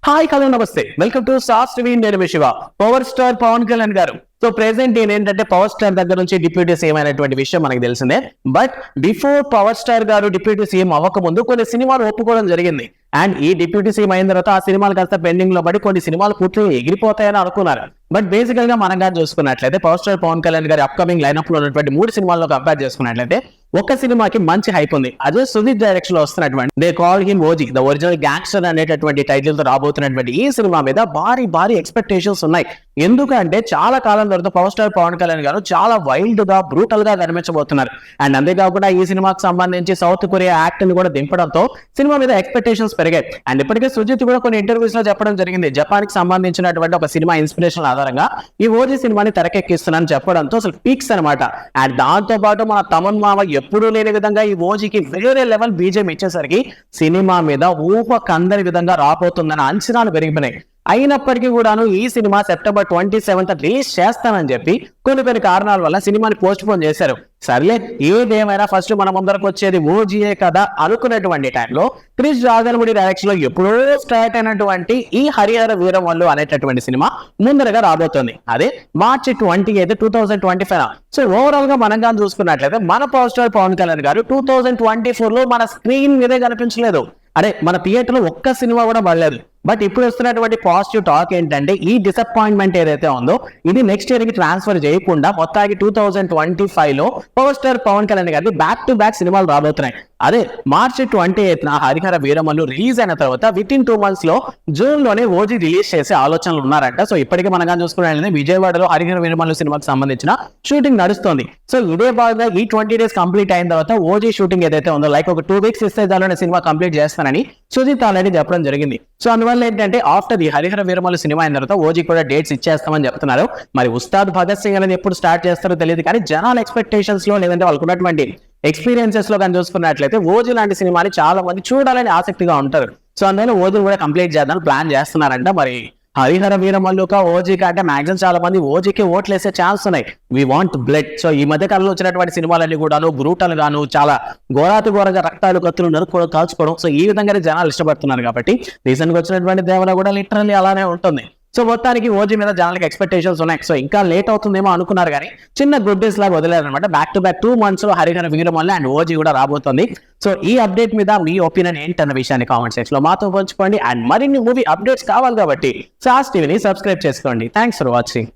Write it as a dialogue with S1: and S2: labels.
S1: Hi hello నమస్తే welcome to sauce TV. నేను Shiva. Power star Pawan Kalyan గారు సో ప్రెసెంట్ ఏంటంటే పవర్ స్టార్ దగ్గర నుంచి డిప్యూటీ సీఎం అయినటువంటి విషయం మనకు తెలిసిందే. బట్ బిఫోర్ పవర్ స్టార్ గారు డిప్యూటీ సీఎం అవ్వక ముందు కొన్ని సినిమాలు ఒప్పుకోవడం జరిగింది. అండ్ ఈ డిప్యూటీ సీఎం అయిన తర్వాత ఆ సినిమాలు కాస్త పెండింగ్ లో పడి కొన్ని సినిమాలు పూర్తిగా ఎగిరిపోతాయని అనుకున్నారు. బట్ బేసికల్ గా మనం కానీ చూసుకున్నట్లయితే పవర్ స్టార్ పవన్ కళ్యాణ్ గారి అప్కమింగ్ లైనప్ లో ఉన్నటువంటి 3 సినిమాల్లో కంపేర్ చేసుకున్నట్లయితే ఒక సినిమాకి మంచి హైప్ ఉంది. అదే సుదీప్ డైరెక్షన్ లో వస్తున్నటువంటి they call him OG the original gangster అనేటటువంటి టైటిల్ తో రాబోతున్నటువంటి ఈ సినిమా మీద భారీ ఎక్స్పెక్టేషన్స్ ఉన్నాయి. ఎందుకంటే చాలా కాలం తర్వాత పవర్ స్టార్ పవన్ కళ్యాణ్ గారు చాలా వైల్డ్ గా బ్రూటల్ గా కనిపించబోతున్నారు. అండ్ అంతేకాకుండా ఈ సినిమాకి సంబంధించి సౌత్ కొరియా యాక్ట్ ని కూడా దింపడంతో సినిమా మీద ఎక్స్పెక్టేషన్స్ పెరిగాయి. అండ్ ఇప్పటికే సుజిత్ కూడా కొన్ని ఇంటర్వ్యూస్ లో చెప్పడం జరిగింది, జపాన్ కి సంబంధించినటువంటి ఒక సినిమా ఇన్స్పిరేషన్ ఆధారంగా ఈ ఓజీ సినిమాని తెరకెక్కిస్తున్నానని చెప్పడంతో అసలు పీక్స్ అనమాట. అండ్ దాంతో పాటు మన తమన్ మామ ఎప్పుడూ లేని విధంగా ఈ ఓజీకి వేరే లెవెల్ బీజేం ఇచ్చేసరికి సినిమా మీద ఊహ కందని విధంగా రాబోతుందన్న అంచనాలు పెరిగిపోయినాయి. అయినప్పటికీ కూడాను ఈ సినిమా సెప్టెంబర్ 27th రిలీజ్ చేస్తానని చెప్పి కొన్ని కారణాల వల్ల సినిమాని పోస్ట్ పోన్ చేశారు. సర్లే ఏదేమైనా ఫస్ట్ మన ముందరకు వచ్చేది ఓజీఏ కదా అనుకునేటువంటి టైంలో క్రిష్ రాజమౌళి డైరెక్షన్ లో ఎప్పుడో స్టార్ట్ అయినటువంటి ఈ హరిహర వీరమల్లు అనేటటువంటి సినిమా ముందరగా రాబోతోంది. అదే మార్చి 28, 2025. సో ఓవరాల్ గా మనం కానీ చూసుకున్నట్లయితే మన పవర్ స్టార్ పవన్ కళ్యాణ్ గారు 2024 లో మన స్క్రీన్ మీదే కనిపించలేదు. అదే మన థియేటర్ లో ఒక్క సినిమా కూడా పడలేదు. బట్ ఇప్పుడు వస్తున్నటువంటి పాజిటివ్ టాక్ ఏంటంటే ఈ డిసప్పాయింట్మెంట్ ఏదైతే ఉందో ఇది నెక్స్ట్ ఇయర్ కి ట్రాన్స్ఫర్ చేయకుండా మొత్తానికి 2025 లో పవర్ స్టార్ పవన్ కళ్యాణ్ గారి బ్యాక్ టు బ్యాక్ సినిమాలు రాబోతున్నాయి. అదే మార్చి 28న హరిహర వీరమల్లు రిలీజ్ అయిన తర్వాత విత్ ఇన్ 2 months లో జూన్ లోనే ఓజీ రిలీజ్ చేసే ఆలోచనలు ఉన్నారంట. సో ఇప్పటికే మనగా చూసుకున్నట్లయితే విజయవాడలో హరిహర వీరమల్లు సినిమాకి సంబంధించిన షూటింగ్ నడుస్తుంది. సో ఇదే భాగంగా ఈ 20 days కంప్లీట్ అయిన తర్వాత ఓజీ షూటింగ్ ఏదైతే ఉందో లైక్ ఒక 2 weeks ఇస్తే దానిలోనే సినిమా కంప్లీట్ చేస్తానని సుజిత్ ఆల్రెడీ చెప్పడం జరిగింది. సో అందువల్ల ఏంటంటే after the Harihara Veeramallu cinema అయిన తర్వాత ఓజీ కూడా డేట్స్ ఇచ్చేస్తామని చెప్తున్నారు. మరి ఉస్తాద్ భగత్ సింగ్ అనేది ఎప్పుడు స్టార్ట్ చేస్తారో తెలియదు, కానీ జనాల ఎక్స్పెక్టేషన్స్ లో లేదంటే వాళ్ళకు ఉన్నటువంటి ఎక్స్పీరియన్సెస్ లో కానీ చూసుకున్నట్లయితే ఓజీ లాంటి సినిమాని చాలా మంది చూడాలని ఆసక్తిగా ఉంటారు. సో అందువల్ల ఓజీ కూడా కంప్లీట్ చేద్దామని ప్లాన్ చేస్తున్నారంట. మరి హరిహర వీరమల్లుక ఓజీ కంటే మాక్సిమం చాలా మంది ఓజీకి ఓట్లు వేసే ఛాన్స్ ఉన్నాయి. We want blood. సో ఈ మధ్య కాలంలో వచ్చినటువంటి సినిమాలన్నీ కూడాను బ్రూటల్ గాను చాలా ఘోరాతిఘోరంగా రక్తాలు కత్తులు నరుక్కోవడం కాల్చుకోవడం సో ఈ విధంగానే జనాలు ఇష్టపడుతున్నారు. కాబట్టి రీసెంట్ గా వచ్చినటువంటి దేవన కూడా లిటరల్లీ అలానే ఉంటుంది. సో మొత్తానికి ఓజీ మీద జనాలకి ఎక్స్పెక్టేషన్స్ ఉన్నాయి. సో ఇంకా లేట్ అవుతుందేమో అనుకున్నారు, కానీ చిన్న గుడ్ డేస్ లాగా వదిలేరనమాట. బ్యాక్ టు బ్యాక్ 2 months లో హరిహర వీరమల్లు అండ్ ఓజీ కూడా రాబోతుంది. సో ఈ అప్డేట్ మీద మీ ఒపీనియన్ ఏంటన్న విషయాన్ని కామెంట్ సెక్షన్ లో మాతో పంచుకోండి. అండ్ మరిన్ని మూవీ అప్డేట్స్ కావాలి కాబట్టి సాస్ టీవీని సబ్స్క్రైబ్ చేసుకోండి. Thanks for watching.